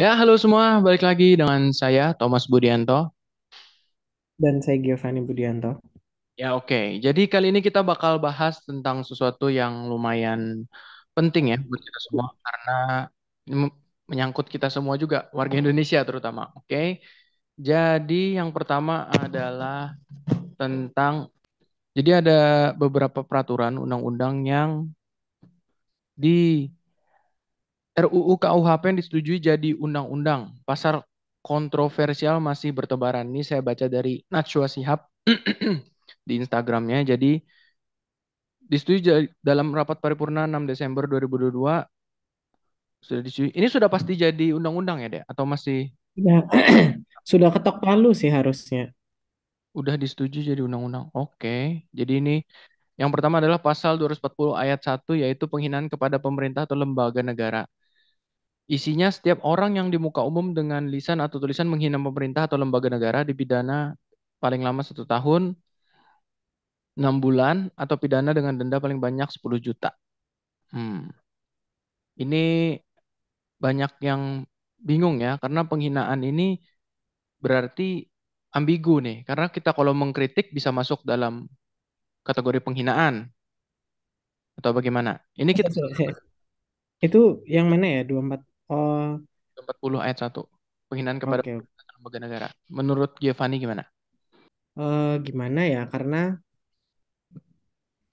Ya, halo semua. Balik lagi dengan saya, Thomas Budianto. Dan saya Giovanni Budianto. Ya, oke. Jadi kali ini kita bakal bahas tentang sesuatu yang lumayan penting ya buat kita semua. Karena ini menyangkut kita semua juga, warga Indonesia terutama. Oke. Jadi yang pertama adalah tentang, jadi ada beberapa peraturan undang-undang yang di RUU KUHP yang disetujui jadi undang-undang. Pasal kontroversial masih bertebaran. Ini saya baca dari Najwa Shihab di Instagramnya. Jadi disetujui dalam rapat paripurna 6 Desember 2022 sudah disetujui. Ini sudah pasti jadi undang-undang ya, Dek? Atau masih Ya, sudah ketok palu sih harusnya. udah disetujui jadi undang-undang? Oke. Jadi ini yang pertama adalah pasal 240 ayat 1 yaitu penghinaan kepada pemerintah atau lembaga negara. Isinya setiap orang yang di muka umum dengan lisan atau tulisan menghina pemerintah atau lembaga negara dipidana paling lama 1 tahun, 6 bulan, atau pidana dengan denda paling banyak 10 juta. Hmm. Ini banyak yang bingung ya, karena penghinaan ini berarti ambigu nih. Karena kita kalau mengkritik bisa masuk dalam kategori penghinaan atau bagaimana. Ini kita Itu yang mana ya? 24. Oh, 40 ayat 1. Penghinaan kepada oke. lembaga negara. Menurut Giovanni gimana? Gimana ya? Karena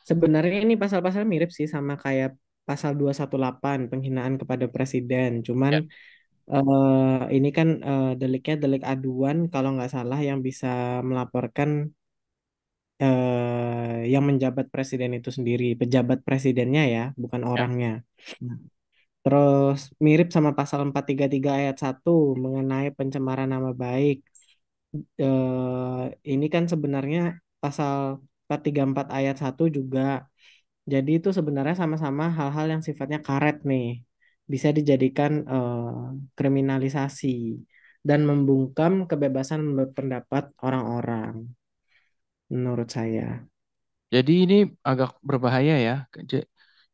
sebenarnya ini pasal-pasal mirip sih sama kayak pasal 218 penghinaan kepada presiden. Cuman Ya. ini kan deliknya delik aduan kalau nggak salah yang bisa melaporkan yang menjabat presiden itu sendiri, pejabat presidennya ya, bukan Ya. orangnya. Terus mirip sama pasal 433 ayat 1 mengenai pencemaran nama baik. Ini kan sebenarnya pasal 434 ayat 1 juga. Jadi itu sebenarnya sama-sama hal-hal yang sifatnya karet nih. Bisa dijadikan kriminalisasi dan membungkam kebebasan berpendapat orang-orang menurut saya. Jadi ini agak berbahaya ya.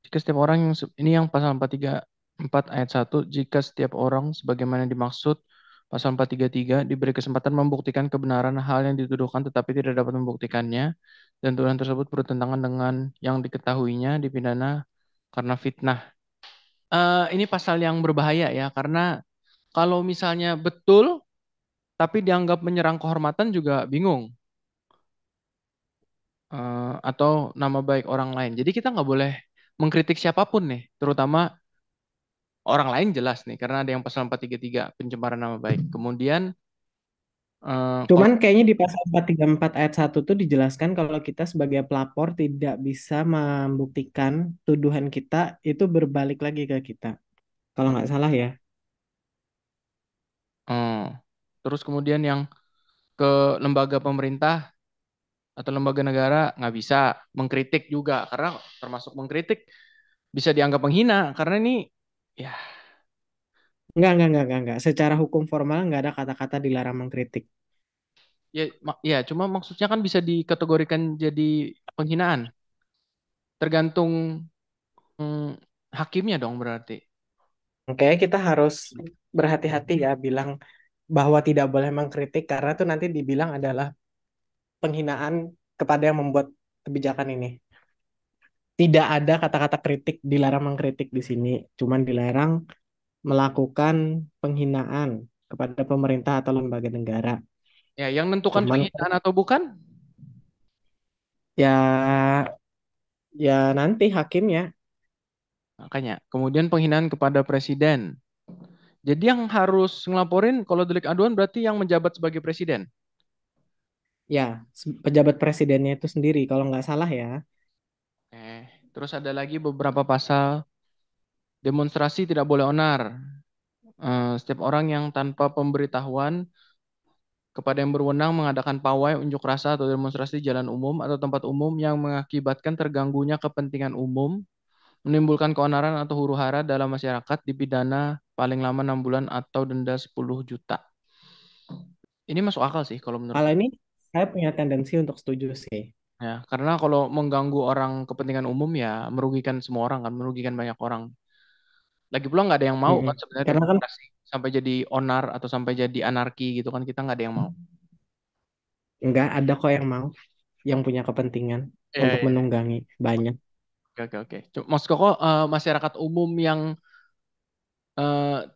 Jika setiap orang yang ini yang pasal 434 ayat 1, jika setiap orang sebagaimana dimaksud pasal 433 diberi kesempatan membuktikan kebenaran hal yang dituduhkan tetapi tidak dapat membuktikannya dan tuduhan tersebut bertentangan dengan yang diketahuinya dipidana karena fitnah. Ini pasal yang berbahaya ya karena kalau misalnya betul tapi dianggap menyerang kehormatan juga bingung. Atau nama baik orang lain. Jadi kita nggak boleh mengkritik siapapun nih, terutama orang lain jelas nih, karena ada yang pasal 433 pencemaran nama baik. Kemudian kalau Cuman kayaknya di pasal 434 ayat 1 tuh dijelaskan kalau kita sebagai pelapor tidak bisa membuktikan tuduhan kita itu berbalik lagi ke kita. Kalau nggak salah ya. eh, terus kemudian yang ke lembaga pemerintah atau lembaga negara nggak bisa mengkritik juga, karena termasuk mengkritik bisa dianggap menghina, karena ini ya Enggak. Secara hukum formal nggak ada kata-kata dilarang mengkritik. ya cuma maksudnya kan bisa dikategorikan jadi penghinaan, tergantung hakimnya dong berarti. Oke, kita harus berhati-hati ya bilang bahwa tidak boleh mengkritik karena itu nanti dibilang adalah penghinaan kepada yang membuat kebijakan ini. Tidak ada kata-kata kritik, dilarang mengkritik di sini. Cuman dilarang melakukan penghinaan kepada pemerintah atau lembaga negara. Ya, yang menentukan Cuman penghinaan atau bukan, ya ya nanti hakimnya makanya. Kemudian penghinaan kepada presiden. Jadi yang harus ngelaporin kalau delik aduan berarti yang menjabat sebagai presiden. ya pejabat presidennya itu sendiri kalau nggak salah ya. Terus ada lagi beberapa pasal demonstrasi tidak boleh onar. Setiap orang yang tanpa pemberitahuan kepada yang berwenang mengadakan pawai, unjuk rasa atau demonstrasi di jalan umum atau tempat umum yang mengakibatkan terganggunya kepentingan umum, menimbulkan keonaran atau huru-hara dalam masyarakat dipidana paling lama 6 bulan atau denda 10 juta. Ini masuk akal sih kalau menurut Kalau saya. ini saya punya tendensi untuk setuju sih. Ya, karena kalau mengganggu orang kepentingan umum ya merugikan semua orang kan, merugikan banyak orang. Lagi pula nggak ada yang mau Mm-mm. kan sebenarnya Karena kan demonstrasi. sampai jadi onar atau sampai jadi anarki gitu kan kita nggak ada yang mau. Enggak ada kok yang mau, yang punya kepentingan Iya, untuk iya, iya. menunggangi banyak Oke, oke, oke. Maksud kok masyarakat umum yang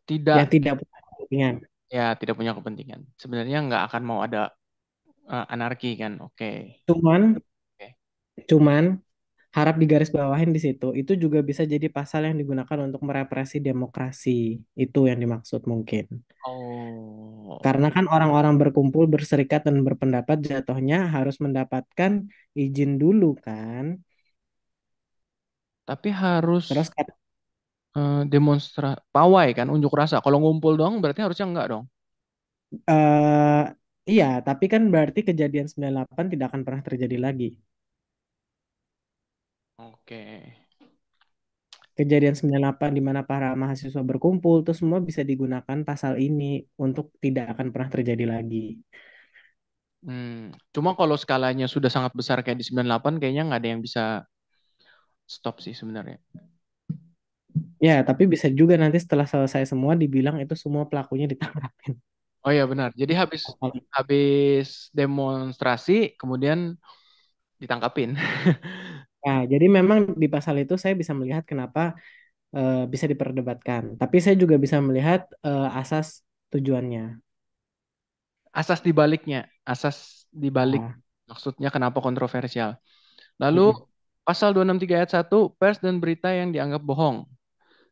tidak yang tidak punya kepentingan. ya tidak punya kepentingan sebenarnya nggak akan mau ada anarki kan? Oke. Cuman, Oke. cuman harap digarisbawahin di situ, itu juga bisa jadi pasal yang digunakan untuk merepresi demokrasi. Itu yang dimaksud mungkin. Oh, Karena kan orang-orang berkumpul, berserikat, dan berpendapat jatuhnya harus mendapatkan izin dulu kan. tapi harus Terus pawai kan, unjuk rasa. Kalau ngumpul doang berarti harusnya enggak dong. eh iya, tapi kan berarti kejadian 98 tidak akan pernah terjadi lagi. Oke. Kejadian 98 di mana para mahasiswa berkumpul, itu semua bisa digunakan pasal ini untuk tidak akan pernah terjadi lagi. Cuma kalau skalanya sudah sangat besar kayak di 98 kayaknya nggak ada yang bisa stop sih sebenarnya. Ya, tapi bisa juga nanti setelah selesai semua dibilang itu semua pelakunya ditangkapin. Oh iya benar. Jadi habis habis demonstrasi kemudian ditangkapin. Nah, jadi memang di pasal itu saya bisa melihat kenapa bisa diperdebatkan. Tapi saya juga bisa melihat asas tujuannya. Asas dibaliknya, asas dibalik Nah, maksudnya kenapa kontroversial. Lalu mm-mm. pasal 263 ayat 1 pers dan berita yang dianggap bohong.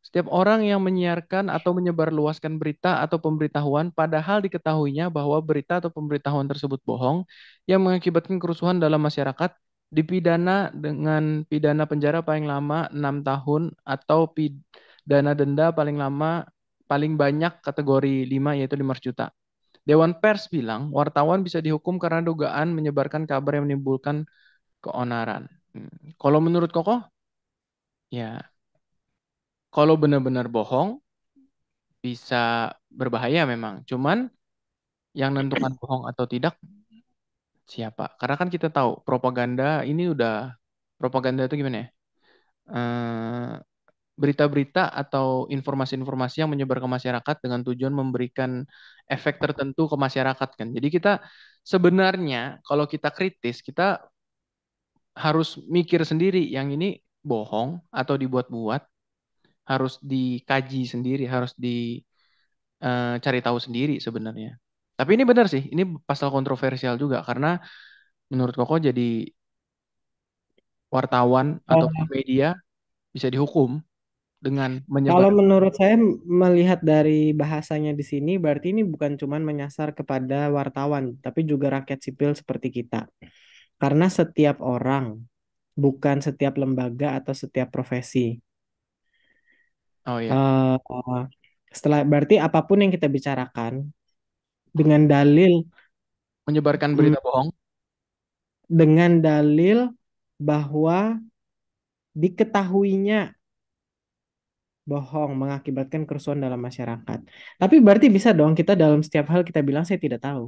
Setiap orang yang menyiarkan atau menyebarluaskan berita atau pemberitahuan padahal diketahuinya bahwa berita atau pemberitahuan tersebut bohong yang mengakibatkan kerusuhan dalam masyarakat dipidana dengan pidana penjara paling lama 6 tahun atau pidana denda paling lama paling banyak kategori 5 yaitu 500 juta. Dewan Pers bilang wartawan bisa dihukum karena dugaan menyebarkan kabar yang menimbulkan keonaran. Kalau menurut Kokoh, ya kalau benar-benar bohong bisa berbahaya memang. Cuman yang nentukan bohong atau tidak siapa? Karena kan kita tahu propaganda ini udah propaganda itu gimana ya? Eh, Berita-berita atau informasi-informasi yang menyebar ke masyarakat dengan tujuan memberikan efek tertentu ke masyarakat kan. Jadi kita sebenarnya kalau kita kritis kita harus mikir sendiri yang ini bohong atau dibuat-buat, harus dikaji sendiri, harus cari tahu sendiri sebenarnya. Tapi ini benar sih, ini pasal kontroversial juga karena menurut Koko jadi wartawan atau Eh, media bisa dihukum dengan menyebar. Kalau menurut saya melihat dari bahasanya di sini, berarti ini bukan cuman menyasar kepada wartawan, tapi juga rakyat sipil seperti kita. Karena setiap orang, bukan setiap lembaga atau setiap profesi. Oh ya, eh Setelah berarti apapun yang kita bicarakan dengan dalil menyebarkan mm, berita bohong. dengan dalil bahwa diketahuinya bohong mengakibatkan kerusuhan dalam masyarakat. Tapi berarti bisa dong kita dalam setiap hal kita bilang saya tidak tahu.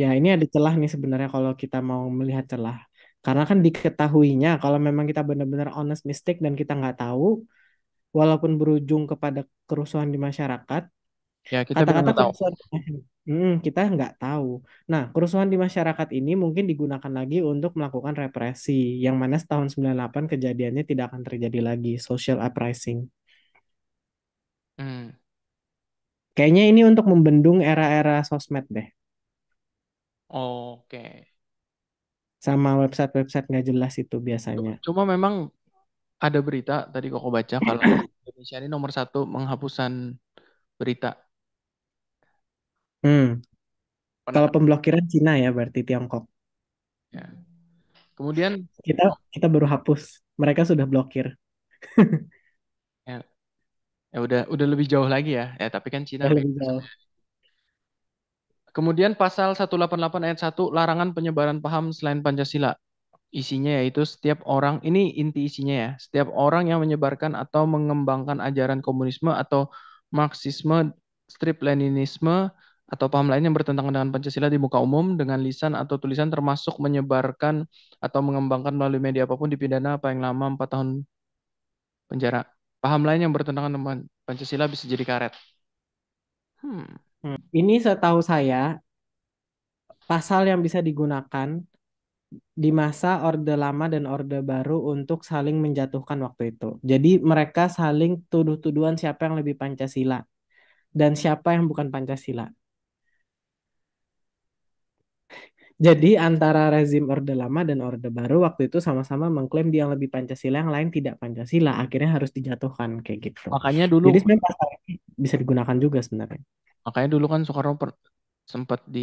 Ya, ini ada celah nih sebenarnya kalau kita mau melihat celah. Karena kan diketahuinya kalau memang kita benar-benar honest mistake dan kita nggak tahu, walaupun berujung kepada kerusuhan di masyarakat, Ya, kita benar kata-kata nggak tahu. kerusuhan, kita nggak tahu. Nah, kerusuhan di masyarakat ini mungkin digunakan lagi untuk melakukan represi, yang mana setahun 98 kejadiannya tidak akan terjadi lagi, social uprising. Hmm, Kayaknya ini untuk membendung era-era sosmed deh, oke. sama website-website nggak jelas itu biasanya. Cuma memang ada berita tadi Koko baca kalau Indonesia ini nomor satu penghapusan berita. Hmm, Pernah Kalau kan? pemblokiran Cina ya berarti Tiongkok. Ya. Kemudian Kita baru hapus, mereka sudah blokir. ya, ya udah lebih jauh lagi ya. Ya tapi kan Cina Udah lebih bebas. jauh. Kemudian pasal 188 ayat 1 larangan penyebaran paham selain Pancasila. Isinya yaitu setiap orang, ini inti isinya ya, setiap orang yang menyebarkan atau mengembangkan ajaran komunisme atau Marxisme, strip Leninisme, atau paham lain yang bertentangan dengan Pancasila di muka umum dengan lisan atau tulisan termasuk menyebarkan atau mengembangkan melalui media apapun dipidana paling lama 4 tahun penjara. Paham lain yang bertentangan dengan Pancasila bisa jadi karet. Hmm. Ini setahu saya pasal yang bisa digunakan di masa Orde Lama dan Orde Baru untuk saling menjatuhkan waktu itu. Jadi mereka saling tuduh-tuduhan siapa yang lebih Pancasila dan siapa yang bukan Pancasila. Jadi antara rezim Orde Lama dan Orde Baru waktu itu sama-sama mengklaim dia yang lebih Pancasila, yang lain tidak Pancasila. Akhirnya harus dijatuhkan kayak gitu. Makanya dulu, Jadi sebenarnya pasal ini bisa digunakan juga sebenarnya. makanya dulu kan Soekarno sempat di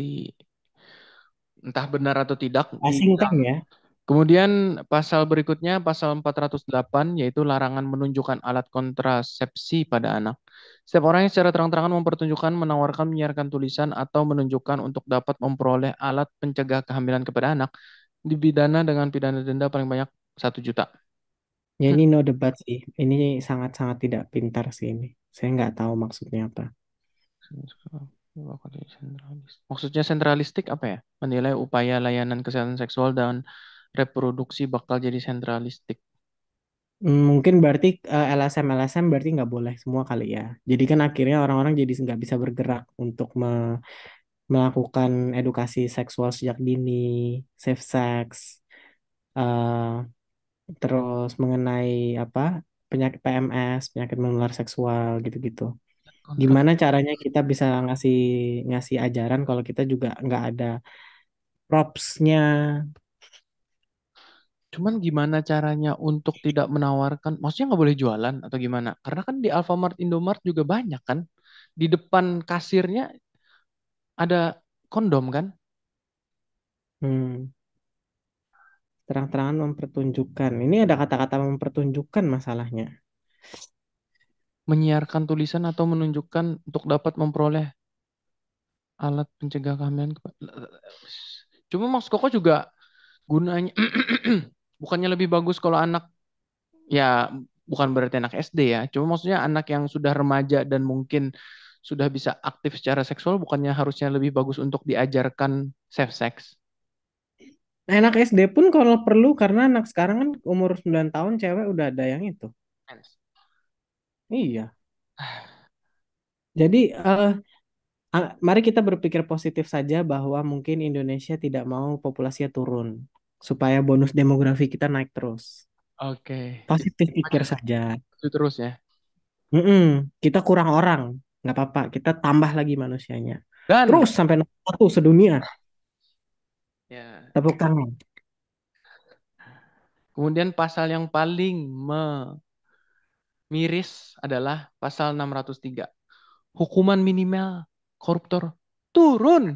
entah benar atau tidak Asingkan dibilang. ya. Kemudian pasal berikutnya pasal 408 yaitu larangan menunjukkan alat kontrasepsi pada anak. Setiap orang yang secara terang-terangan mempertunjukkan, menawarkan, menyiarkan tulisan atau menunjukkan untuk dapat memperoleh alat pencegah kehamilan kepada anak dipidana dengan pidana denda paling banyak 1 juta. Ya ini no debat sih. Ini sangat-sangat tidak pintar sih ini. Saya nggak tahu maksudnya apa. Maksudnya sentralistik apa ya? Menilai upaya layanan kesehatan seksual dan reproduksi bakal jadi sentralistik. Mungkin berarti LSM berarti nggak boleh semua kali ya. Jadi kan akhirnya orang-orang jadi nggak bisa bergerak untuk melakukan edukasi seksual sejak dini, safe sex, eh, terus mengenai apa penyakit PMS, penyakit menular seksual gitu-gitu. Kontrak. Gimana caranya kita bisa ngasih ngasih ajaran kalau kita juga nggak ada propsnya. Cuman gimana caranya untuk tidak menawarkan, maksudnya nggak boleh jualan atau gimana? Karena kan di Alfamart, Indomart juga banyak kan. Di depan kasirnya ada kondom kan. Hmm, terang-terangan mempertunjukkan. Ini ada kata-kata mempertunjukkan masalahnya. Menyiarkan tulisan atau menunjukkan untuk dapat memperoleh alat pencegah kehamilan. Cuma maksud Koko juga gunanya, bukannya lebih bagus kalau anak, ya bukan berarti anak SD ya. Cuma maksudnya anak yang sudah remaja dan mungkin sudah bisa aktif secara seksual, bukannya harusnya lebih bagus untuk diajarkan safe sex. Anak SD pun kalau perlu karena anak sekarang kan umur 9 tahun cewek udah ada yang itu. Iya. Jadi mari kita berpikir positif saja bahwa mungkin Indonesia tidak mau populasinya turun supaya bonus demografi kita naik terus. Oke, jadi Positif maju pikir saja. maju terus ya. Mm-mm, kita kurang orang, nggak apa-apa. Kita tambah lagi manusianya. Dan Terus sampai nomor satu sedunia. ya, Tepuk tangan. kemudian pasal yang paling miris adalah pasal 603. Hukuman minimal koruptor turun.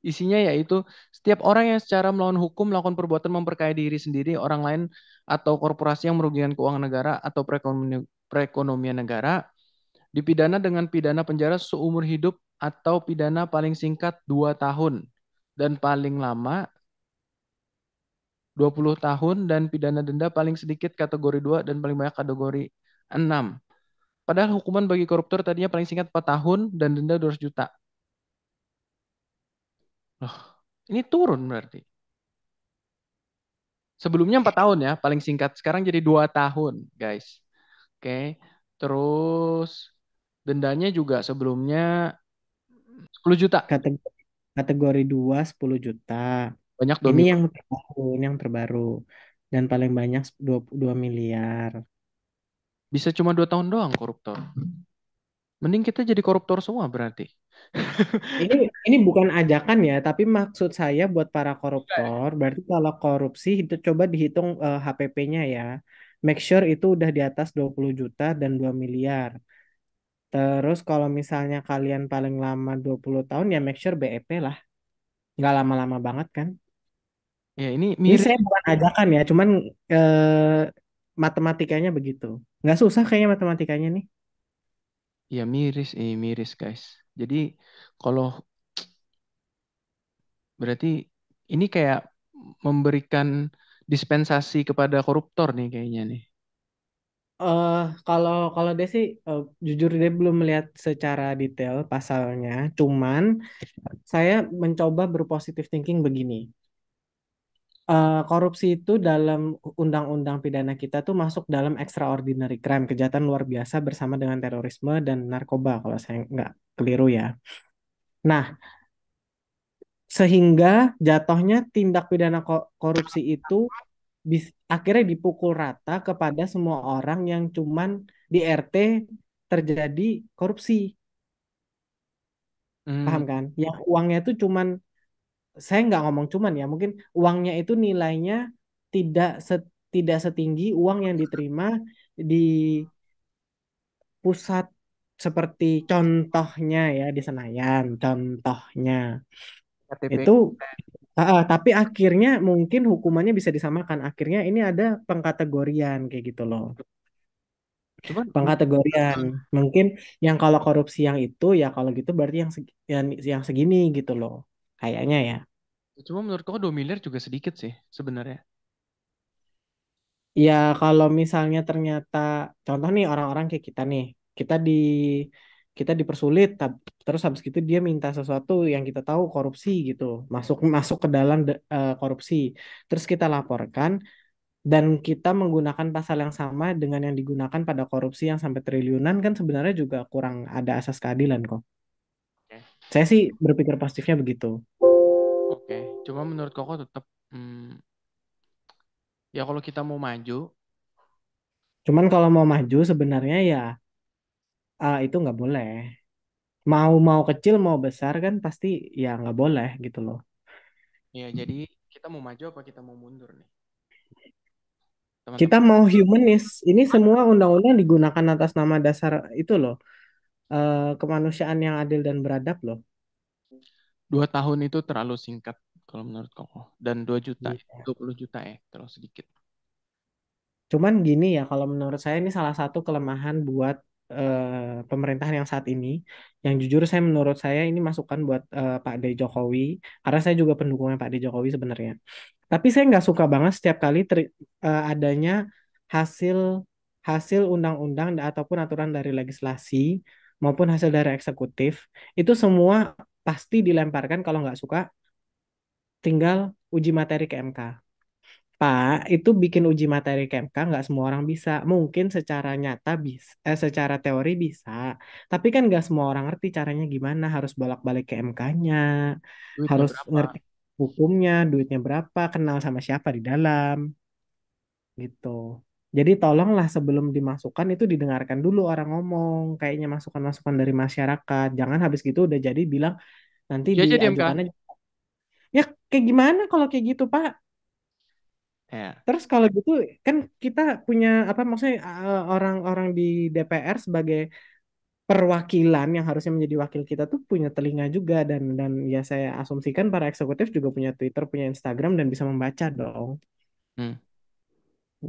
Isinya yaitu setiap orang yang secara melawan hukum melakukan perbuatan memperkaya diri sendiri, orang lain, atau korporasi yang merugikan keuangan negara atau perekonomian negara dipidana dengan pidana penjara seumur hidup atau pidana paling singkat 2 tahun dan paling lama 20 tahun dan pidana denda paling sedikit kategori 2 dan paling banyak kategori 6. Padahal hukuman bagi koruptor tadinya paling singkat 4 tahun dan denda 200 juta. Loh, ini turun berarti. Sebelumnya 4 tahun ya, paling singkat. Sekarang jadi 2 tahun, guys. Oke. Terus dendanya juga sebelumnya 10 juta. Kategori, kategori 2 10 juta. Banyak 2 Ini miliar. yang terbaru, ini yang terbaru. Dan paling banyak 22 miliar. Bisa cuma 2 tahun doang koruptor. Mending kita jadi koruptor semua berarti. Ini ini bukan ajakan ya, tapi maksud saya buat para koruptor, berarti kalau korupsi itu coba dihitung HPP-nya ya. Make sure itu udah di atas 20 juta dan 2 miliar. Terus kalau misalnya kalian paling lama 20 tahun ya make sure BEP lah. Nggak lama-lama banget kan. Ya ini Ini miris. saya bukan ajakan ya, cuman matematikanya begitu. Nggak susah kayaknya matematikanya nih. Ya miris, miris guys. Jadi kalau berarti ini kayak memberikan dispensasi kepada koruptor nih kayaknya nih. eh kalau kalau dia sih jujur dia belum melihat secara detail pasalnya. Cuman saya mencoba berpositif thinking begini. Korupsi itu dalam undang-undang pidana kita tuh masuk dalam extraordinary crime, kejahatan luar biasa bersama dengan terorisme dan narkoba kalau saya nggak keliru ya. Nah, sehingga jatuhnya tindak pidana korupsi itu akhirnya dipukul rata kepada semua orang yang cuman di RT terjadi korupsi, Hmm, paham kan? Yang uangnya itu cuman, saya nggak ngomong cuman ya, mungkin uangnya itu nilainya tidak tidak setinggi uang yang diterima di pusat seperti contohnya ya di Senayan, contohnya KTP. itu. Tapi akhirnya mungkin hukumannya bisa disamakan. Akhirnya ini ada pengkategorian kayak gitu loh. Cuman Pengkategorian. Mungkin yang kalau korupsi yang itu ya kalau gitu berarti yang segini gitu loh. Kayaknya ya. cuma menurut kau 2 miliar juga sedikit sih sebenarnya. Ya kalau misalnya ternyata contoh nih orang-orang kayak kita nih, kita di kita dipersulit, terus habis itu dia minta sesuatu yang kita tahu korupsi gitu, masuk masuk ke dalam korupsi, terus kita laporkan dan kita menggunakan pasal yang sama dengan yang digunakan pada korupsi yang sampai triliunan kan sebenarnya juga kurang ada asas keadilan kok. Oke. Saya sih berpikir positifnya begitu. Oke. Cuma menurut kau tetap ya kalau kita mau maju, Cuman kalau mau maju sebenarnya ya itu nggak boleh. Mau mau kecil mau besar kan pasti ya nggak boleh gitu loh. ya jadi kita mau maju apa kita mau mundur nih, Kita teman-teman. mau humanis. Ini semua undang-undang digunakan atas nama dasar itu loh, kemanusiaan yang adil dan beradab loh. 2 tahun itu terlalu singkat kalau menurut kau. Dan 2 juta, Iya. 20 juta ya, terlalu sedikit. Cuman gini ya, kalau menurut saya ini salah satu kelemahan buat pemerintahan yang saat ini. Yang jujur saya menurut saya ini masukan buat Pak D. Jokowi, karena saya juga pendukungnya Pak D. Jokowi sebenarnya. Tapi saya nggak suka banget setiap kali adanya hasil hasil undang-undang ataupun aturan dari legislasi maupun hasil dari eksekutif itu semua pasti dilemparkan kalau nggak suka tinggal uji materi ke MK. Pak, itu bikin uji materi ke MK nggak semua orang bisa. Mungkin secara nyata bisa, secara teori bisa. Tapi kan nggak semua orang ngerti caranya gimana. Harus bolak-balik ke MK-nya, Duitnya harus berapa? ngerti hukumnya, duitnya berapa, kenal sama siapa di dalam, gitu. Jadi tolonglah sebelum dimasukkan itu didengarkan dulu orang ngomong, kayaknya masukan-masukan dari masyarakat. Jangan habis gitu udah jadi bilang nanti Uji aja di MK. diajukan aja. Ya kayak gimana kalau kayak gitu, Pak? Ya. Terus kalau gitu kan kita punya apa maksudnya orang-orang di DPR sebagai perwakilan yang harusnya menjadi wakil kita tuh punya telinga juga dan ya saya asumsikan para eksekutif juga punya Twitter, punya Instagram dan bisa membaca dong Hmm.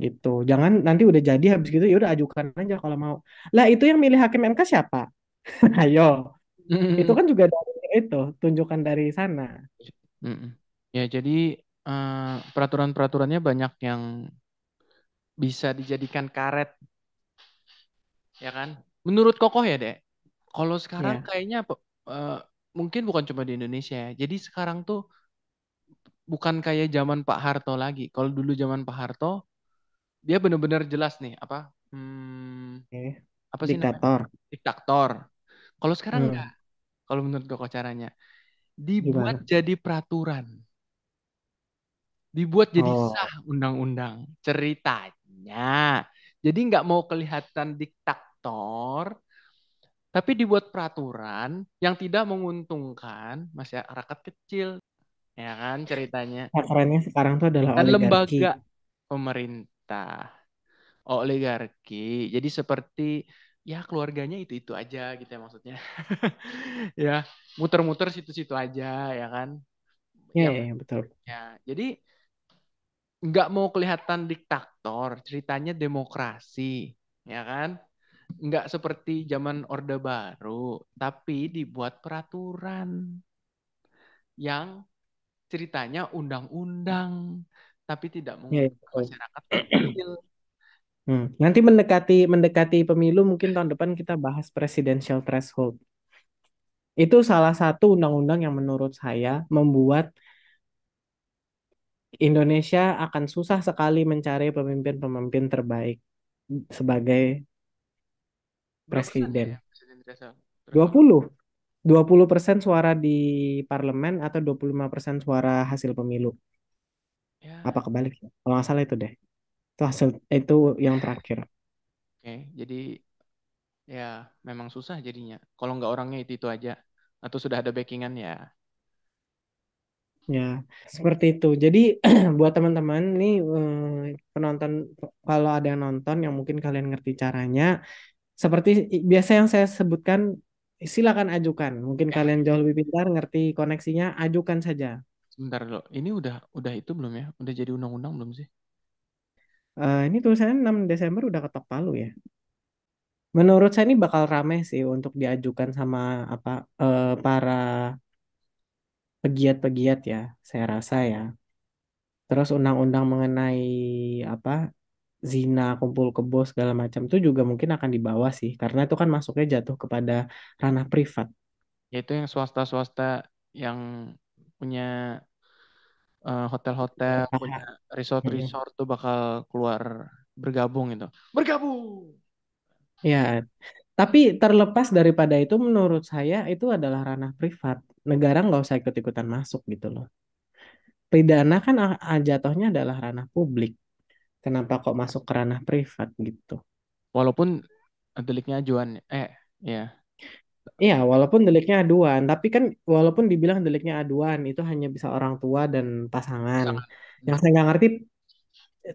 gitu. Jangan nanti udah jadi habis gitu ya udah ajukan aja kalau mau. Lah itu yang milih hakim MK siapa? Ayo, itu kan juga dari itu tunjukkan dari sana. Mm-mm. Ya, jadi peraturan-peraturannya banyak yang bisa dijadikan karet, ya kan? Menurut Kokoh ya, Dek. Kalau sekarang Ya, kayaknya eh, mungkin bukan cuma di Indonesia ya. Jadi sekarang tuh bukan kayak zaman Pak Harto lagi. Kalau dulu zaman Pak Harto, dia benar-benar jelas nih apa oke. apa sih namanya? Diktator. Diktator. Kalau sekarang enggak. Hmm, Kalau menurut Kokoh caranya dibuat gimana? jadi peraturan, dibuat jadi Oh, sah undang-undang ceritanya. Jadi nggak mau kelihatan diktator, tapi dibuat peraturan yang tidak menguntungkan masyarakat kecil, ya kan ceritanya. kerennya sekarang tuh adalah Dan oligarki. lembaga pemerintah, oligarki. Jadi seperti ya keluarganya itu aja gitu ya maksudnya. Ya, muter-muter situ-situ aja ya kan. Ya, Yang ya, ya, betul. ya. Jadi nggak mau kelihatan diktator, ceritanya demokrasi, ya kan? Nggak seperti zaman Orde Baru, tapi dibuat peraturan yang ceritanya undang-undang, tapi tidak Ya, ya, menguntungkan betul. masyarakat kecil. Nanti mendekati mendekati pemilu mungkin tahun depan kita bahas presidensial threshold. Itu salah satu undang-undang yang menurut saya membuat Indonesia akan susah sekali mencari pemimpin-pemimpin terbaik sebagai Berapa persen dia presiden. yang presiden Dua threshold? puluh, 20% suara di parlemen atau 25% suara hasil pemilu. Ya, Apa kebalik ya? Kalau nggak salah itu deh. Itu hasil itu yang terakhir. oke. Jadi ya memang susah jadinya. Kalau nggak orangnya itu aja. Atau sudah ada backingan ya. Ya, seperti itu. Jadi buat teman-teman nih penonton kalau ada yang nonton yang mungkin kalian ngerti caranya, seperti biasa yang saya sebutkan, silakan ajukan. Mungkin Eh, kalian jauh lebih pintar, ngerti koneksinya, ajukan saja. sebentar dulu. Ini udah itu belum ya? Udah jadi undang-undang belum sih? Ini tulisannya 6 Desember udah ketok palu ya. Menurut saya ini bakal rame sih untuk diajukan sama apa para pegiat-pegiat ya, saya rasa ya. Terus undang-undang mengenai apa zina, kumpul kebo segala macam itu juga mungkin akan dibawa sih, karena itu kan masuknya jatuh kepada ranah privat. Yaitu yang swasta-swasta yang punya hotel-hotel, punya Usaha. Mm-mm. resort-resort tuh bakal keluar bergabung itu. Bergabung! Ya, tapi terlepas daripada itu, menurut saya itu adalah ranah privat. Negara nggak usah ikut-ikutan masuk gitu loh. Pidana kan jatuhnya adalah ranah publik. Kenapa kok masuk ke ranah privat gitu? Walaupun deliknya ajuan. Ya. Iya, walaupun deliknya aduan, tapi kan walaupun dibilang deliknya aduan, itu hanya bisa orang tua dan pasangan. Sangat. Yang saya nggak ngerti,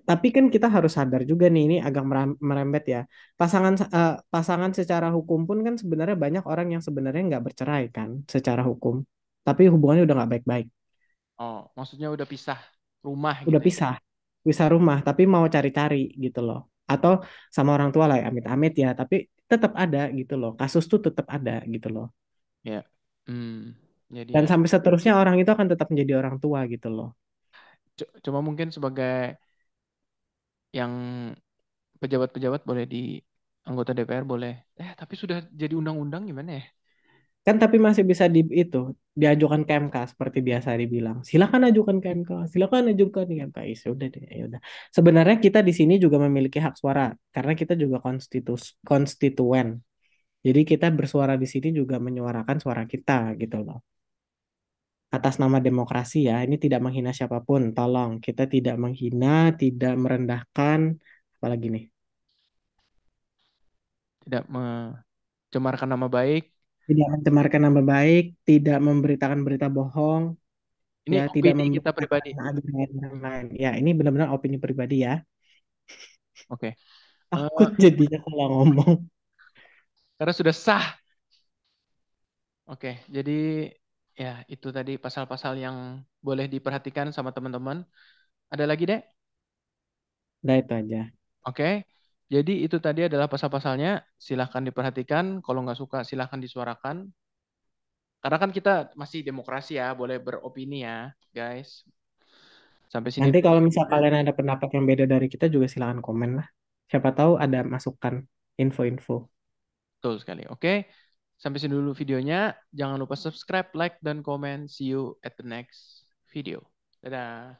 tapi kan kita harus sadar juga nih, ini agak merembet ya. Pasangan secara hukum pun kan sebenarnya banyak orang yang sebenarnya nggak bercerai kan, secara hukum. Tapi hubungannya udah nggak baik-baik, Oh, maksudnya udah pisah rumah udah gitu ya. pisah, pisah rumah, tapi mau cari-cari gitu loh. Atau sama orang tua lah, ya, amit-amit ya, tapi tetap ada gitu loh. Kasus tuh tetap ada gitu loh. Ya. Hmm. Jadi Dan ya. sampai seterusnya orang itu akan tetap menjadi orang tua gitu loh. Cuma mungkin sebagai yang pejabat-pejabat boleh di anggota DPR boleh. Tapi sudah jadi undang-undang gimana ya? Kan tapi masih bisa di itu diajukan ke MK seperti biasa dibilang. Silakan ajukan ke MK, silakan ajukan ke MK. Ya sudah deh, ya udah. Sebenarnya kita di sini juga memiliki hak suara karena kita juga konstituen. Jadi kita bersuara di sini juga menyuarakan suara kita gitu loh. Atas nama demokrasi ya, ini tidak menghina siapapun. Tolong, kita tidak menghina, tidak merendahkan, apalagi nih. Tidak mencemarkan nama baik. Tidak mencemarkan nama baik, tidak memberitakan berita bohong, Ini ya tidak opini kita memberitakan pribadi. agenda lain. Ya, ini benar-benar opini pribadi ya. Oke. Takut Eh, jadinya kalau ngomong. karena sudah sah. Oke, jadi ya itu tadi pasal-pasal yang boleh diperhatikan sama teman-teman. Ada lagi, Dek? Udah itu aja. Oke. Jadi itu tadi adalah pasal-pasalnya. Silahkan diperhatikan. Kalau nggak suka, silahkan disuarakan. Karena kan kita masih demokrasi ya, boleh beropini ya, guys. Sampai sini Nanti dulu kalau misal videonya. kalian ada pendapat yang beda dari kita juga silakan komen lah. Siapa tahu ada masukan info-info. Betul sekali. Oke. Sampai sini dulu videonya. Jangan lupa subscribe, like, dan komen. See you at the next video. Dadah.